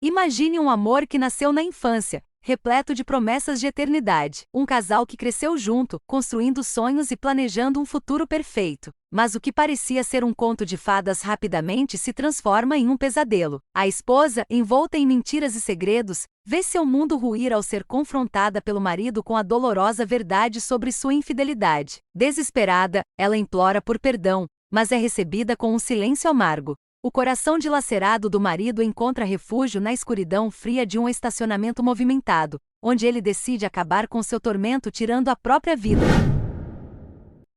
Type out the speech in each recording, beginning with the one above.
Imagine um amor que nasceu na infância, repleto de promessas de eternidade. Um casal que cresceu junto, construindo sonhos e planejando um futuro perfeito. Mas o que parecia ser um conto de fadas rapidamente se transforma em um pesadelo. A esposa, envolta em mentiras e segredos, vê seu mundo ruir ao ser confrontada pelo marido com a dolorosa verdade sobre sua infidelidade. Desesperada, ela implora por perdão, mas é recebida com um silêncio amargo. O coração dilacerado do marido encontra refúgio na escuridão fria de um estacionamento movimentado, onde ele decide acabar com seu tormento tirando a própria vida.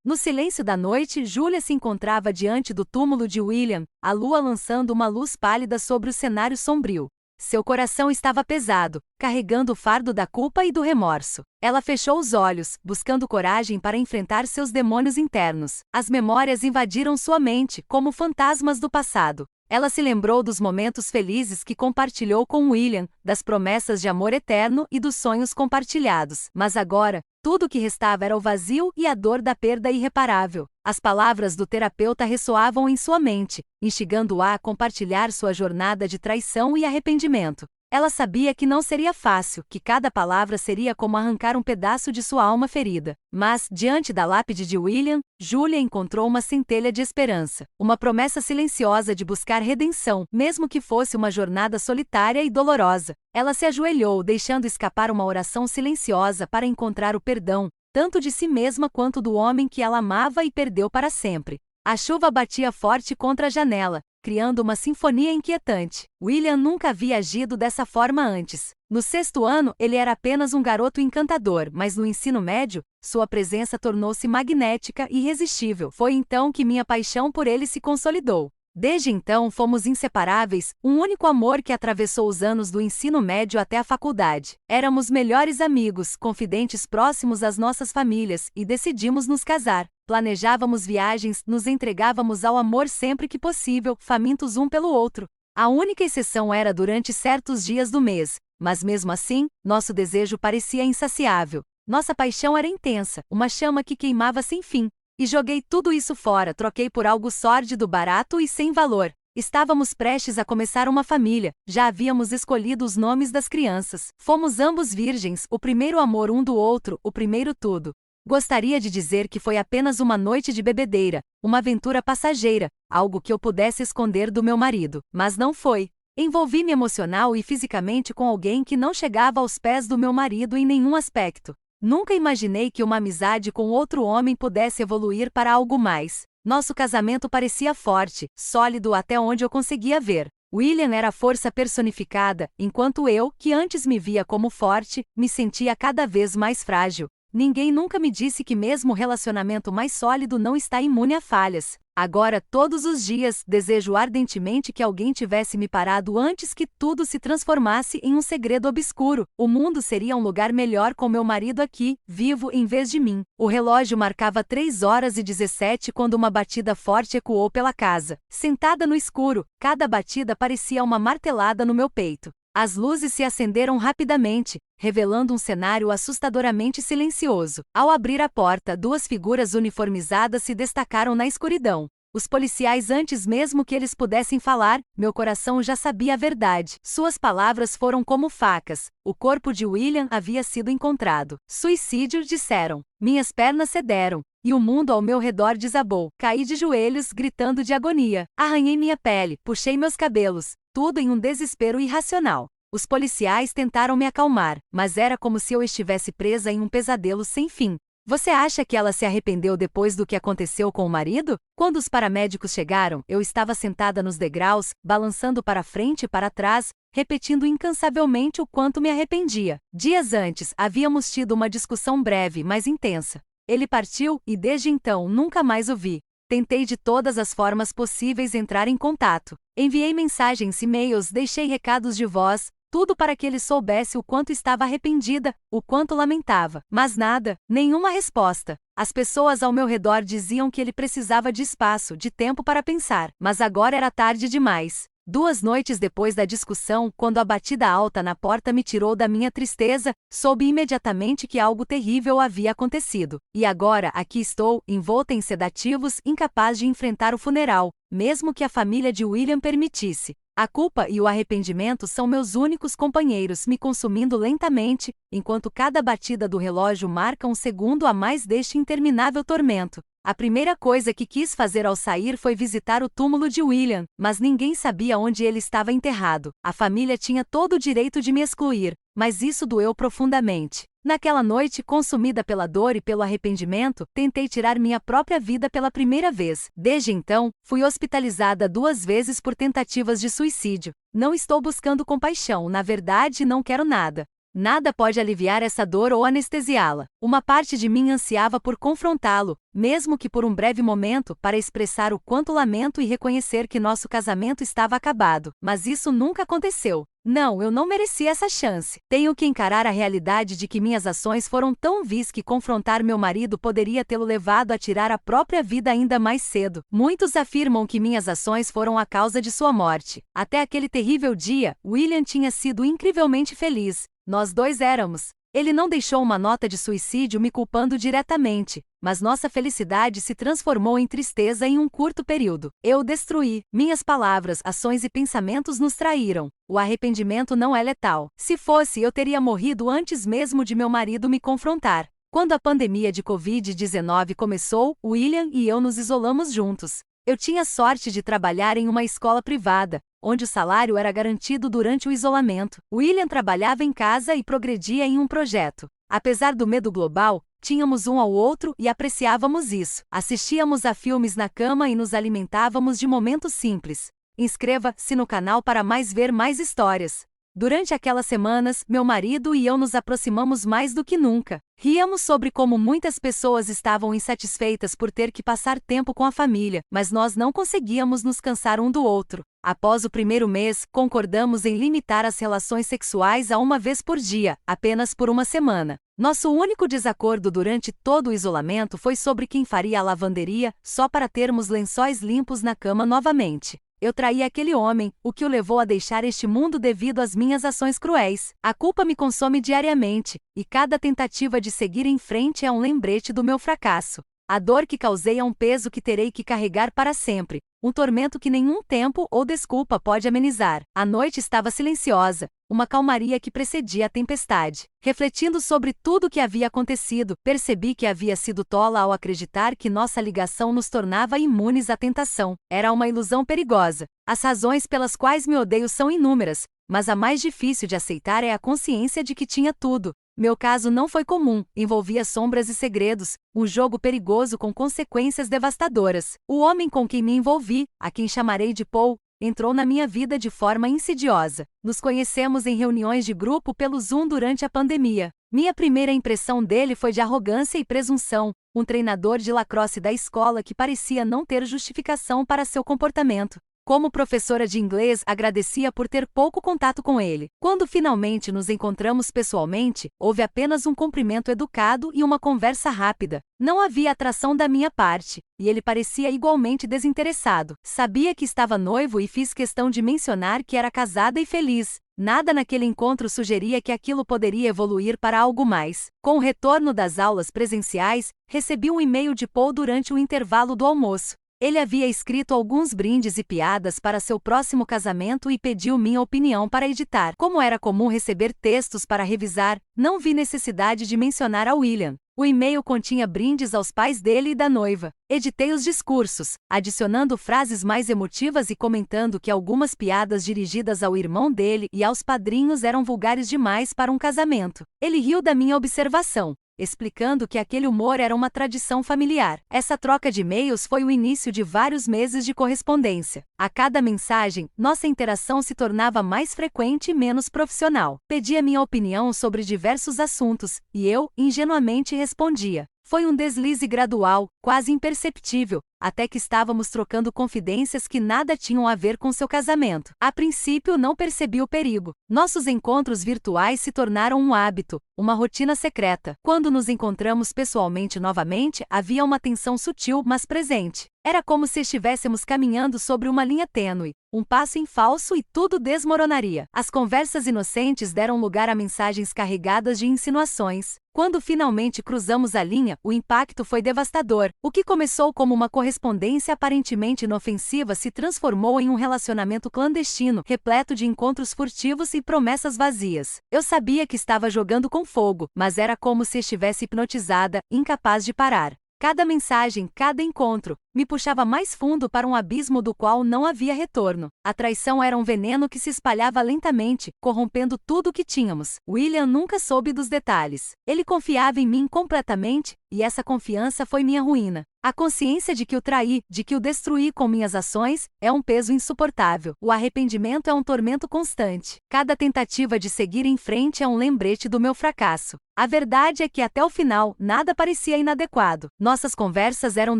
No silêncio da noite, Julia se encontrava diante do túmulo de William, a lua lançando uma luz pálida sobre o cenário sombrio. Seu coração estava pesado, carregando o fardo da culpa e do remorso. Ela fechou os olhos, buscando coragem para enfrentar seus demônios internos. As memórias invadiram sua mente, como fantasmas do passado. Ela se lembrou dos momentos felizes que compartilhou com William, das promessas de amor eterno e dos sonhos compartilhados. Mas agora, tudo o que restava era o vazio e a dor da perda irreparável. As palavras do terapeuta ressoavam em sua mente, instigando-a a compartilhar sua jornada de traição e arrependimento. Ela sabia que não seria fácil, que cada palavra seria como arrancar um pedaço de sua alma ferida. Mas, diante da lápide de William, Julia encontrou uma centelha de esperança. Uma promessa silenciosa de buscar redenção, mesmo que fosse uma jornada solitária e dolorosa. Ela se ajoelhou, deixando escapar uma oração silenciosa para encontrar o perdão, tanto de si mesma quanto do homem que ela amava e perdeu para sempre. A chuva batia forte contra a janela, criando uma sinfonia inquietante. William nunca havia agido dessa forma antes. No 6º ano, ele era apenas um garoto encantador, mas no ensino médio, sua presença tornou-se magnética e irresistível. Foi então que minha paixão por ele se consolidou. Desde então fomos inseparáveis, um único amor que atravessou os anos do ensino médio até a faculdade. Éramos melhores amigos, confidentes próximos às nossas famílias, e decidimos nos casar. Planejávamos viagens, nos entregávamos ao amor sempre que possível, famintos um pelo outro. A única exceção era durante certos dias do mês, mas mesmo assim, nosso desejo parecia insaciável. Nossa paixão era intensa, uma chama que queimava sem fim. E joguei tudo isso fora, troquei por algo sórdido, barato e sem valor. Estávamos prestes a começar uma família, já havíamos escolhido os nomes das crianças. Fomos ambos virgens, o primeiro amor um do outro, o primeiro tudo. Gostaria de dizer que foi apenas uma noite de bebedeira, uma aventura passageira, algo que eu pudesse esconder do meu marido, mas não foi. Envolvi-me emocional e fisicamente com alguém que não chegava aos pés do meu marido em nenhum aspecto. Nunca imaginei que uma amizade com outro homem pudesse evoluir para algo mais. Nosso casamento parecia forte, sólido até onde eu conseguia ver. William era a força personificada, enquanto eu, que antes me via como forte, me sentia cada vez mais frágil. Ninguém nunca me disse que mesmo o relacionamento mais sólido não está imune a falhas. Agora, todos os dias, desejo ardentemente que alguém tivesse me parado antes que tudo se transformasse em um segredo obscuro. O mundo seria um lugar melhor com meu marido aqui, vivo em vez de mim. O relógio marcava 3h17 quando uma batida forte ecoou pela casa. Sentada no escuro, cada batida parecia uma martelada no meu peito. As luzes se acenderam rapidamente, revelando um cenário assustadoramente silencioso. Ao abrir a porta, 2 figuras uniformizadas se destacaram na escuridão. Os policiais, antes mesmo que eles pudessem falar, meu coração já sabia a verdade. Suas palavras foram como facas. O corpo de William havia sido encontrado. Suicídio, disseram. Minhas pernas cederam, e o mundo ao meu redor desabou. Caí de joelhos, gritando de agonia. Arranhei minha pele, puxei meus cabelos. Tudo em um desespero irracional. Os policiais tentaram me acalmar, mas era como se eu estivesse presa em um pesadelo sem fim. Você acha que ela se arrependeu depois do que aconteceu com o marido? Quando os paramédicos chegaram, eu estava sentada nos degraus, balançando para frente e para trás, repetindo incansavelmente o quanto me arrependia. Dias antes, havíamos tido uma discussão breve, mas intensa. Ele partiu, e desde então nunca mais o vi. Tentei de todas as formas possíveis entrar em contato. Enviei mensagens, e-mails, deixei recados de voz, tudo para que ele soubesse o quanto estava arrependida, o quanto lamentava. Mas nada, nenhuma resposta. As pessoas ao meu redor diziam que ele precisava de espaço, de tempo para pensar. Mas agora era tarde demais. 2 noites depois da discussão, quando a batida alta na porta me tirou da minha tristeza, soube imediatamente que algo terrível havia acontecido. E agora, aqui estou, envolta em sedativos, incapaz de enfrentar o funeral, mesmo que a família de William permitisse. A culpa e o arrependimento são meus únicos companheiros, me consumindo lentamente, enquanto cada batida do relógio marca um segundo a mais deste interminável tormento. A primeira coisa que quis fazer ao sair foi visitar o túmulo de William, mas ninguém sabia onde ele estava enterrado. A família tinha todo o direito de me excluir, mas isso doeu profundamente. Naquela noite, consumida pela dor e pelo arrependimento, tentei tirar minha própria vida pela primeira vez. Desde então, fui hospitalizada 2 vezes por tentativas de suicídio. Não estou buscando compaixão, na verdade, não quero nada. Nada pode aliviar essa dor ou anestesiá-la. Uma parte de mim ansiava por confrontá-lo, mesmo que por um breve momento, para expressar o quanto lamento e reconhecer que nosso casamento estava acabado. Mas isso nunca aconteceu. Não, eu não merecia essa chance. Tenho que encarar a realidade de que minhas ações foram tão vis que confrontar meu marido poderia tê-lo levado a tirar a própria vida ainda mais cedo. Muitos afirmam que minhas ações foram a causa de sua morte. Até aquele terrível dia, William tinha sido incrivelmente feliz. Nós dois éramos. Ele não deixou uma nota de suicídio me culpando diretamente, mas nossa felicidade se transformou em tristeza em um curto período. Eu o destruí. Minhas palavras, ações e pensamentos nos traíram. O arrependimento não é letal. Se fosse, eu teria morrido antes mesmo de meu marido me confrontar. Quando a pandemia de Covid-19 começou, William e eu nos isolamos juntos. Eu tinha sorte de trabalhar em uma escola privada, onde o salário era garantido durante o isolamento. William trabalhava em casa e progredia em um projeto. Apesar do medo global, tínhamos um ao outro e apreciávamos isso. Assistíamos a filmes na cama e nos alimentávamos de momentos simples. Inscreva-se no canal para ver mais histórias. Durante aquelas semanas, meu marido e eu nos aproximamos mais do que nunca. Ríamos sobre como muitas pessoas estavam insatisfeitas por ter que passar tempo com a família, mas nós não conseguíamos nos cansar um do outro. Após o primeiro mês, concordamos em limitar as relações sexuais a 1 vez por dia, apenas por 1 semana. Nosso único desacordo durante todo o isolamento foi sobre quem faria a lavanderia, só para termos lençóis limpos na cama novamente. Eu traí aquele homem, o que o levou a deixar este mundo devido às minhas ações cruéis. A culpa me consome diariamente, e cada tentativa de seguir em frente é um lembrete do meu fracasso. A dor que causei é um peso que terei que carregar para sempre, um tormento que nenhum tempo ou desculpa pode amenizar. A noite estava silenciosa, uma calmaria que precedia a tempestade. Refletindo sobre tudo o que havia acontecido, percebi que havia sido tola ao acreditar que nossa ligação nos tornava imunes à tentação. Era uma ilusão perigosa. As razões pelas quais me odeio são inúmeras, mas a mais difícil de aceitar é a consciência de que tinha tudo. Meu caso não foi comum, envolvia sombras e segredos, um jogo perigoso com consequências devastadoras. O homem com quem me envolvi, a quem chamarei de Paul, entrou na minha vida de forma insidiosa. Nos conhecemos em reuniões de grupo pelo Zoom durante a pandemia. Minha primeira impressão dele foi de arrogância e presunção, um treinador de lacrosse da escola que parecia não ter justificação para seu comportamento. Como professora de inglês, agradecia por ter pouco contato com ele. Quando finalmente nos encontramos pessoalmente, houve apenas um cumprimento educado e uma conversa rápida. Não havia atração da minha parte, e ele parecia igualmente desinteressado. Sabia que estava noivo e fiz questão de mencionar que era casada e feliz. Nada naquele encontro sugeria que aquilo poderia evoluir para algo mais. Com o retorno das aulas presenciais, recebi um e-mail de Paul durante o intervalo do almoço. Ele havia escrito alguns brindes e piadas para seu próximo casamento e pediu minha opinião para editar. Como era comum receber textos para revisar, não vi necessidade de mencionar a William. O e-mail continha brindes aos pais dele e da noiva. Editei os discursos, adicionando frases mais emotivas e comentando que algumas piadas dirigidas ao irmão dele e aos padrinhos eram vulgares demais para um casamento. Ele riu da minha observação, explicando que aquele humor era uma tradição familiar. Essa troca de e-mails foi o início de vários meses de correspondência. A cada mensagem, nossa interação se tornava mais frequente e menos profissional. Pedia minha opinião sobre diversos assuntos, e eu, ingenuamente, respondia. Foi um deslize gradual, quase imperceptível, até que estávamos trocando confidências que nada tinham a ver com seu casamento. A princípio não percebi o perigo. Nossos encontros virtuais se tornaram um hábito, uma rotina secreta. Quando nos encontramos pessoalmente novamente, havia uma tensão sutil, mas presente. Era como se estivéssemos caminhando sobre uma linha tênue. Um passo em falso e tudo desmoronaria. As conversas inocentes deram lugar a mensagens carregadas de insinuações. Quando finalmente cruzamos a linha, o impacto foi devastador. O que começou como uma correspondência aparentemente inofensiva se transformou em um relacionamento clandestino, repleto de encontros furtivos e promessas vazias. Eu sabia que estava jogando com fogo, mas era como se estivesse hipnotizada, incapaz de parar. Cada mensagem, cada encontro, me puxava mais fundo para um abismo do qual não havia retorno. A traição era um veneno que se espalhava lentamente, corrompendo tudo o que tínhamos. William nunca soube dos detalhes. Ele confiava em mim completamente, e essa confiança foi minha ruína. A consciência de que o traí, de que o destruí com minhas ações, é um peso insuportável. O arrependimento é um tormento constante. Cada tentativa de seguir em frente é um lembrete do meu fracasso. A verdade é que até o final, nada parecia inadequado. Nossas conversas eram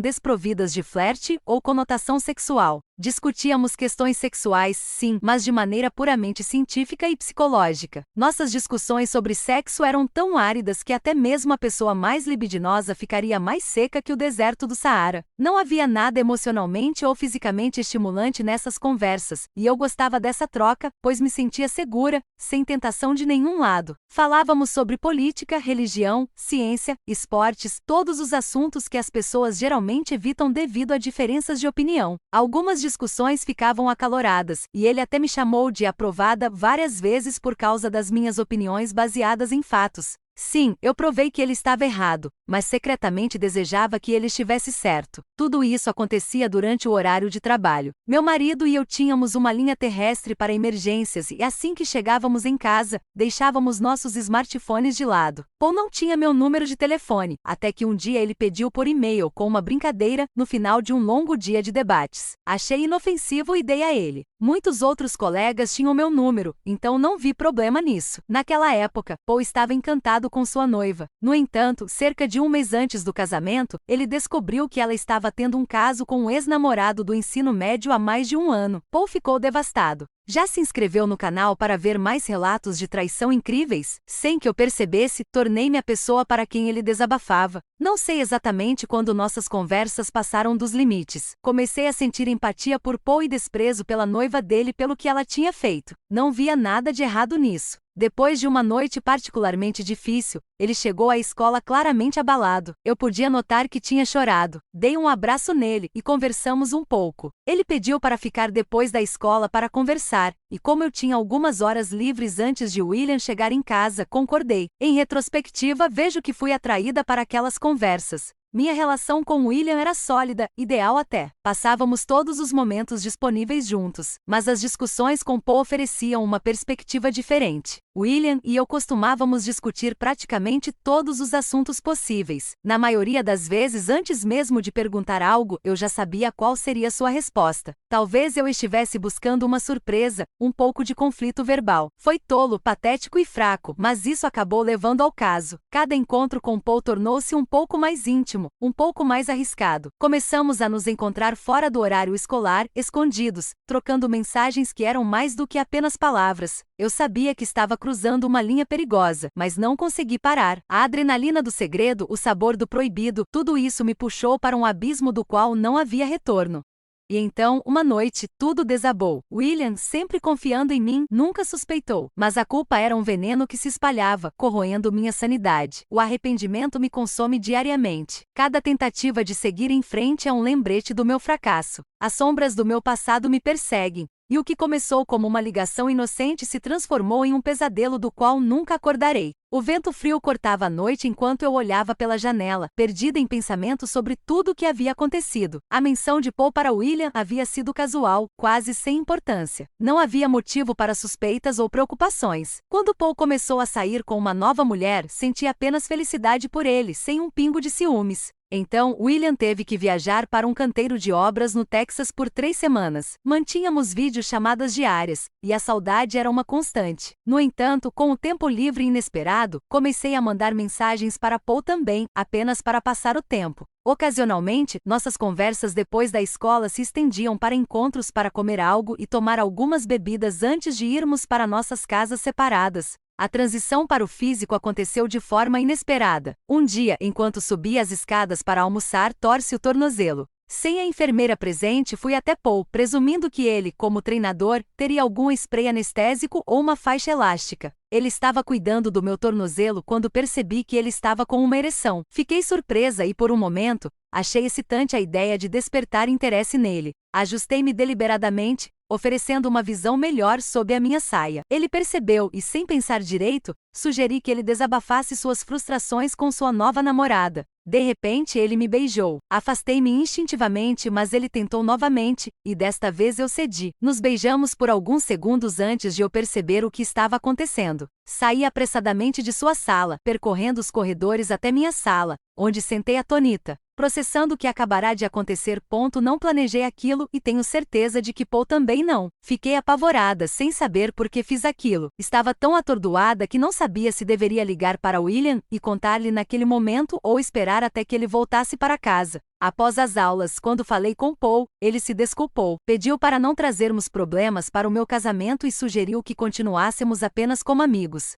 desprovidas de flerte ou conotação sexual. Discutíamos questões sexuais, sim, mas de maneira puramente científica e psicológica. Nossas discussões sobre sexo eram tão áridas que até mesmo a pessoa mais libidinosa ficaria mais seca que o deserto do Saara. Não havia nada emocionalmente ou fisicamente estimulante nessas conversas, e eu gostava dessa troca, pois me sentia segura, sem tentação de nenhum lado. Falávamos sobre política, religião, ciência, esportes, todos os assuntos que as pessoas geralmente evitam devido a diferenças de opinião. Algumas discussões ficavam acaloradas, e ele até me chamou de aprovada várias vezes por causa das minhas opiniões baseadas em fatos. Sim, eu provei que ele estava errado, mas secretamente desejava que ele estivesse certo. Tudo isso acontecia durante o horário de trabalho. Meu marido e eu tínhamos uma linha terrestre para emergências e assim que chegávamos em casa, deixávamos nossos smartphones de lado. Paul não tinha meu número de telefone, até que um dia ele pediu por e-mail com uma brincadeira no final de um longo dia de debates. Achei inofensivo e dei a ele. Muitos outros colegas tinham meu número, então não vi problema nisso. Naquela época, Paul estava encantado com sua noiva. No entanto, cerca de um mês antes do casamento, ele descobriu que ela estava tendo um caso com um ex-namorado do ensino médio há mais de um ano. Paul ficou devastado. Já se inscreveu no canal para ver mais relatos de traição incríveis? Sem que eu percebesse, tornei-me a pessoa para quem ele desabafava. Não sei exatamente quando nossas conversas passaram dos limites. Comecei a sentir empatia por Paul e desprezo pela noiva dele pelo que ela tinha feito. Não via nada de errado nisso. Depois de uma noite particularmente difícil, ele chegou à escola claramente abalado. Eu podia notar que tinha chorado. Dei um abraço nele e conversamos um pouco. Ele pediu para ficar depois da escola para conversar, e como eu tinha algumas horas livres antes de William chegar em casa, concordei. Em retrospectiva, vejo que fui atraída para aquelas conversas. Minha relação com William era sólida, ideal até. Passávamos todos os momentos disponíveis juntos, mas as discussões com Paul ofereciam uma perspectiva diferente. William e eu costumávamos discutir praticamente todos os assuntos possíveis. Na maioria das vezes, antes mesmo de perguntar algo, eu já sabia qual seria sua resposta. Talvez eu estivesse buscando uma surpresa, um pouco de conflito verbal. Foi tolo, patético e fraco, mas isso acabou levando ao caso. Cada encontro com Paul tornou-se um pouco mais íntimo, um pouco mais arriscado. Começamos a nos encontrar fora do horário escolar, escondidos, trocando mensagens que eram mais do que apenas palavras. Eu sabia que estava cruzando uma linha perigosa, mas não consegui parar. A adrenalina do segredo, o sabor do proibido, tudo isso me puxou para um abismo do qual não havia retorno. E então, uma noite, tudo desabou. William, sempre confiando em mim, nunca suspeitou. Mas a culpa era um veneno que se espalhava, corroendo minha sanidade. O arrependimento me consome diariamente. Cada tentativa de seguir em frente é um lembrete do meu fracasso. As sombras do meu passado me perseguem. E o que começou como uma ligação inocente se transformou em um pesadelo do qual nunca acordarei. O vento frio cortava a noite enquanto eu olhava pela janela, perdida em pensamentos sobre tudo o que havia acontecido. A menção de Paul para William havia sido casual, quase sem importância. Não havia motivo para suspeitas ou preocupações. Quando Paul começou a sair com uma nova mulher, senti apenas felicidade por ele, sem um pingo de ciúmes. Então, William teve que viajar para um canteiro de obras no Texas por 3 semanas. Mantínhamos videochamadas diárias, e a saudade era uma constante. No entanto, com o tempo livre e inesperado, comecei a mandar mensagens para Paul também, apenas para passar o tempo. Ocasionalmente, nossas conversas depois da escola se estendiam para encontros para comer algo e tomar algumas bebidas antes de irmos para nossas casas separadas. A transição para o físico aconteceu de forma inesperada. Um dia, enquanto subia as escadas para almoçar, torce o tornozelo. Sem a enfermeira presente, fui até Paul, presumindo que ele, como treinador, teria algum spray anestésico ou uma faixa elástica. Ele estava cuidando do meu tornozelo quando percebi que ele estava com uma ereção. Fiquei surpresa e, por um momento, achei excitante a ideia de despertar interesse nele. Ajustei-me deliberadamente, oferecendo uma visão melhor sob a minha saia. Ele percebeu e, sem pensar direito, sugeri que ele desabafasse suas frustrações com sua nova namorada. De repente ele me beijou. Afastei-me instintivamente, mas ele tentou novamente, e desta vez eu cedi. Nos beijamos por alguns segundos antes de eu perceber o que estava acontecendo. Saí apressadamente de sua sala, percorrendo os corredores até minha sala, onde sentei atonita. Processando o que acabará de acontecer. Não planejei aquilo e tenho certeza de que Paul também não. Fiquei apavorada, sem saber por que fiz aquilo. Estava tão atordoada que não sabia se deveria ligar para William e contar-lhe naquele momento ou esperar até que ele voltasse para casa. Após as aulas, quando falei com Paul, ele se desculpou, pediu para não trazermos problemas para o meu casamento e sugeriu que continuássemos apenas como amigos.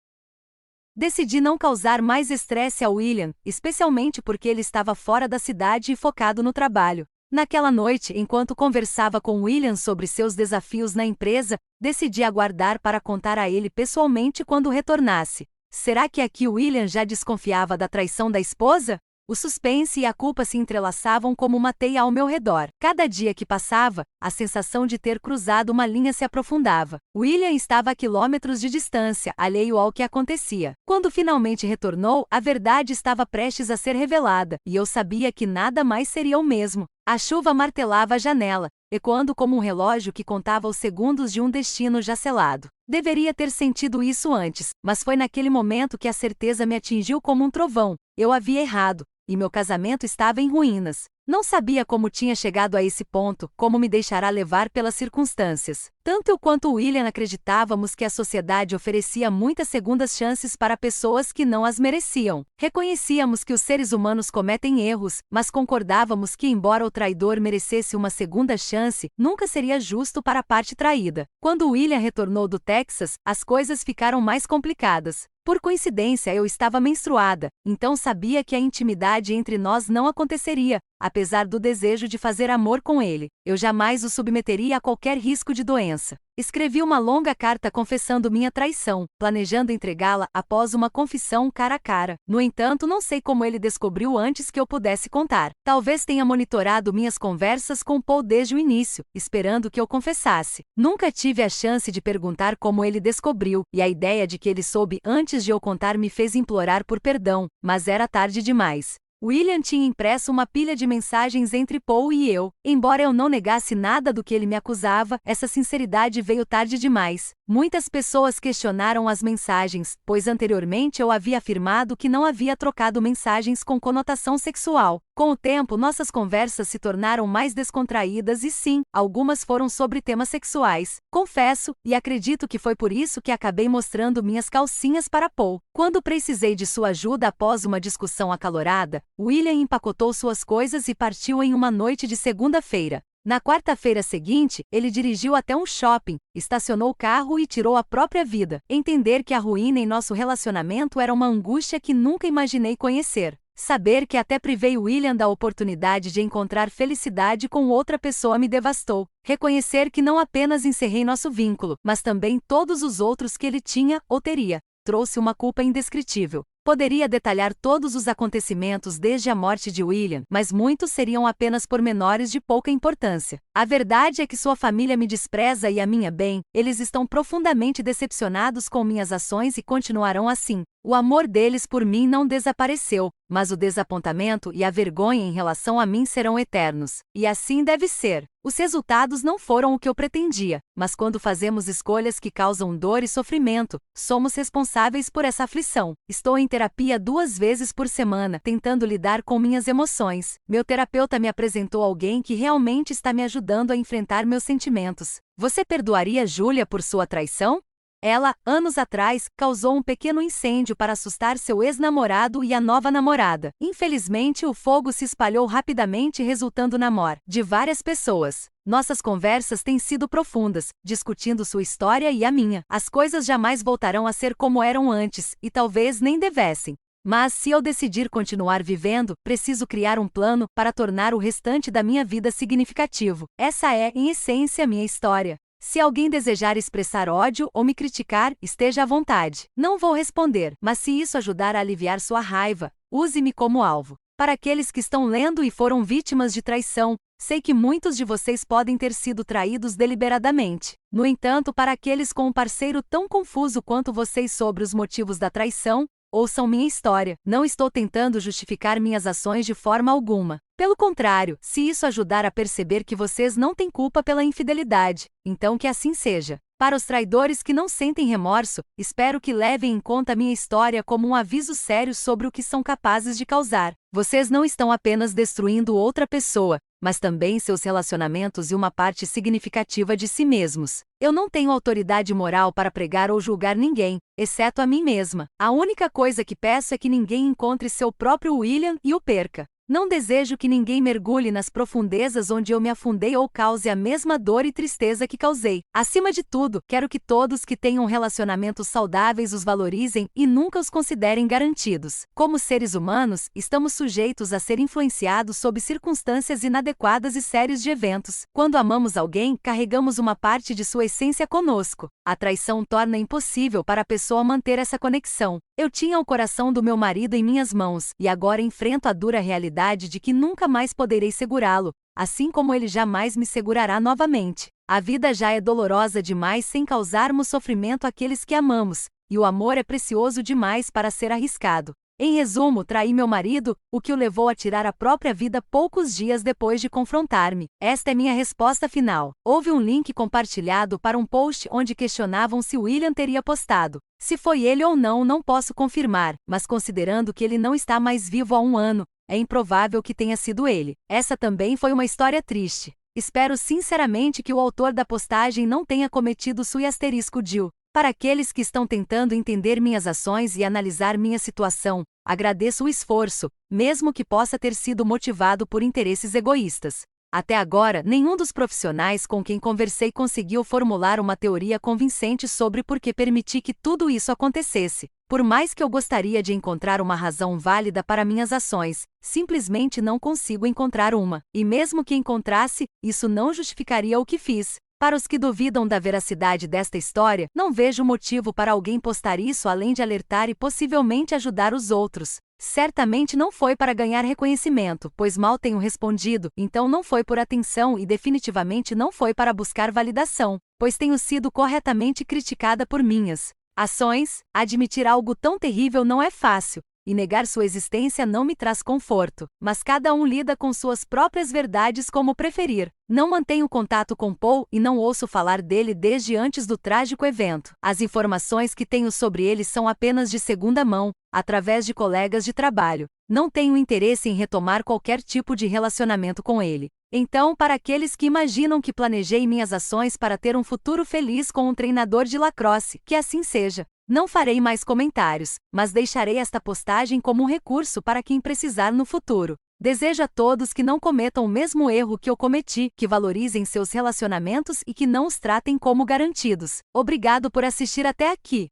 Decidi não causar mais estresse a William, especialmente porque ele estava fora da cidade e focado no trabalho. Naquela noite, enquanto conversava com William sobre seus desafios na empresa, decidi aguardar para contar a ele pessoalmente quando retornasse. Será que aqui William já desconfiava da traição da esposa? O suspense e a culpa se entrelaçavam como uma teia ao meu redor. Cada dia que passava, a sensação de ter cruzado uma linha se aprofundava. William estava a quilômetros de distância, alheio ao que acontecia. Quando finalmente retornou, a verdade estava prestes a ser revelada, e eu sabia que nada mais seria o mesmo. A chuva martelava a janela, ecoando como um relógio que contava os segundos de um destino já selado. Deveria ter sentido isso antes, mas foi naquele momento que a certeza me atingiu como um trovão. Eu havia errado, e meu casamento estava em ruínas. Não sabia como tinha chegado a esse ponto, como me deixará levar pelas circunstâncias. Tanto eu quanto William acreditávamos que a sociedade oferecia muitas segundas chances para pessoas que não as mereciam. Reconhecíamos que os seres humanos cometem erros, mas concordávamos que, embora o traidor merecesse uma segunda chance, nunca seria justo para a parte traída. Quando William retornou do Texas, as coisas ficaram mais complicadas. Por coincidência, eu estava menstruada, então sabia que a intimidade entre nós não aconteceria, apesar do desejo de fazer amor com ele. Eu jamais o submeteria a qualquer risco de doença. Escrevi uma longa carta confessando minha traição, planejando entregá-la após uma confissão cara a cara. No entanto, não sei como ele descobriu antes que eu pudesse contar. Talvez tenha monitorado minhas conversas com Paul desde o início, esperando que eu confessasse. Nunca tive a chance de perguntar como ele descobriu, e a ideia de que ele soube antes de eu contar me fez implorar por perdão, mas era tarde demais. William tinha impresso uma pilha de mensagens entre Paul e eu. Embora eu não negasse nada do que ele me acusava, essa sinceridade veio tarde demais. Muitas pessoas questionaram as mensagens, pois anteriormente eu havia afirmado que não havia trocado mensagens com conotação sexual. Com o tempo, nossas conversas se tornaram mais descontraídas e sim, algumas foram sobre temas sexuais. Confesso, e acredito que foi por isso que acabei mostrando minhas calcinhas para Paul. Quando precisei de sua ajuda após uma discussão acalorada, William empacotou suas coisas e partiu em uma noite de segunda-feira. Na quarta-feira seguinte, ele dirigiu até um shopping, estacionou o carro e tirou a própria vida. Entender que a ruína em nosso relacionamento era uma angústia que nunca imaginei conhecer. Saber que até privei William da oportunidade de encontrar felicidade com outra pessoa me devastou. Reconhecer que não apenas encerrei nosso vínculo, mas também todos os outros que ele tinha ou teria, trouxe uma culpa indescritível. Poderia detalhar todos os acontecimentos desde a morte de William, mas muitos seriam apenas pormenores de pouca importância. A verdade é que sua família me despreza e a minha bem, eles estão profundamente decepcionados com minhas ações e continuarão assim. O amor deles por mim não desapareceu, mas o desapontamento e a vergonha em relação a mim serão eternos. E assim deve ser. Os resultados não foram o que eu pretendia, mas quando fazemos escolhas que causam dor e sofrimento, somos responsáveis por essa aflição. Estou em terapia 2 vezes por semana, tentando lidar com minhas emoções. Meu terapeuta me apresentou alguém que realmente está me ajudando a enfrentar meus sentimentos. Você perdoaria Júlia por sua traição? Ela, anos atrás, causou um pequeno incêndio para assustar seu ex-namorado e a nova namorada. Infelizmente, o fogo se espalhou rapidamente, resultando na morte de várias pessoas. Nossas conversas têm sido profundas, discutindo sua história e a minha. As coisas jamais voltarão a ser como eram antes, e talvez nem devessem. Mas se eu decidir continuar vivendo, preciso criar um plano para tornar o restante da minha vida significativo. Essa é, em essência, minha história. Se alguém desejar expressar ódio ou me criticar, esteja à vontade. Não vou responder, mas se isso ajudar a aliviar sua raiva, use-me como alvo. Para aqueles que estão lendo e foram vítimas de traição, sei que muitos de vocês podem ter sido traídos deliberadamente. No entanto, para aqueles com um parceiro tão confuso quanto vocês sobre os motivos da traição, ouçam minha história. Não estou tentando justificar minhas ações de forma alguma. Pelo contrário, se isso ajudar a perceber que vocês não têm culpa pela infidelidade, então que assim seja. Para os traidores que não sentem remorso, espero que levem em conta minha história como um aviso sério sobre o que são capazes de causar. Vocês não estão apenas destruindo outra pessoa, mas também seus relacionamentos e uma parte significativa de si mesmos. Eu não tenho autoridade moral para pregar ou julgar ninguém, exceto a mim mesma. A única coisa que peço é que ninguém encontre seu próprio William e o perca. Não desejo que ninguém mergulhe nas profundezas onde eu me afundei ou cause a mesma dor e tristeza que causei. Acima de tudo, quero que todos que tenham relacionamentos saudáveis os valorizem e nunca os considerem garantidos. Como seres humanos, estamos sujeitos a ser influenciados sob circunstâncias inadequadas e séries de eventos. Quando amamos alguém, carregamos uma parte de sua essência conosco. A traição torna impossível para a pessoa manter essa conexão. Eu tinha o coração do meu marido em minhas mãos, e agora enfrento a dura realidade de que nunca mais poderei segurá-lo, assim como ele jamais me segurará novamente. A vida já é dolorosa demais sem causarmos sofrimento àqueles que amamos, e o amor é precioso demais para ser arriscado. Em resumo, traí meu marido, o que o levou a tirar a própria vida poucos dias depois de confrontar-me. Esta é minha resposta final. Houve um link compartilhado para um post onde questionavam se William teria postado. Se foi ele ou não, não posso confirmar, mas considerando que ele não está mais vivo há um ano, é improvável que tenha sido ele. Essa também foi uma história triste. Espero sinceramente que o autor da postagem não tenha cometido sui asterisco Jill. Para aqueles que estão tentando entender minhas ações e analisar minha situação, agradeço o esforço, mesmo que possa ter sido motivado por interesses egoístas. Até agora, nenhum dos profissionais com quem conversei conseguiu formular uma teoria convincente sobre por que permiti que tudo isso acontecesse. Por mais que eu gostaria de encontrar uma razão válida para minhas ações, simplesmente não consigo encontrar uma. E mesmo que encontrasse, isso não justificaria o que fiz. Para os que duvidam da veracidade desta história, não vejo motivo para alguém postar isso além de alertar e possivelmente ajudar os outros. Certamente não foi para ganhar reconhecimento, pois mal tenho respondido, então não foi por atenção e definitivamente não foi para buscar validação, pois tenho sido corretamente criticada por minhas ações. Admitir algo tão terrível não é fácil, e negar sua existência não me traz conforto, mas cada um lida com suas próprias verdades como preferir. Não mantenho contato com Paul e não ouço falar dele desde antes do trágico evento. As informações que tenho sobre ele são apenas de segunda mão, através de colegas de trabalho. Não tenho interesse em retomar qualquer tipo de relacionamento com ele. Então, para aqueles que imaginam que planejei minhas ações para ter um futuro feliz com um treinador de lacrosse, que assim seja. Não farei mais comentários, mas deixarei esta postagem como um recurso para quem precisar no futuro. Desejo a todos que não cometam o mesmo erro que eu cometi, que valorizem seus relacionamentos e que não os tratem como garantidos. Obrigado por assistir até aqui.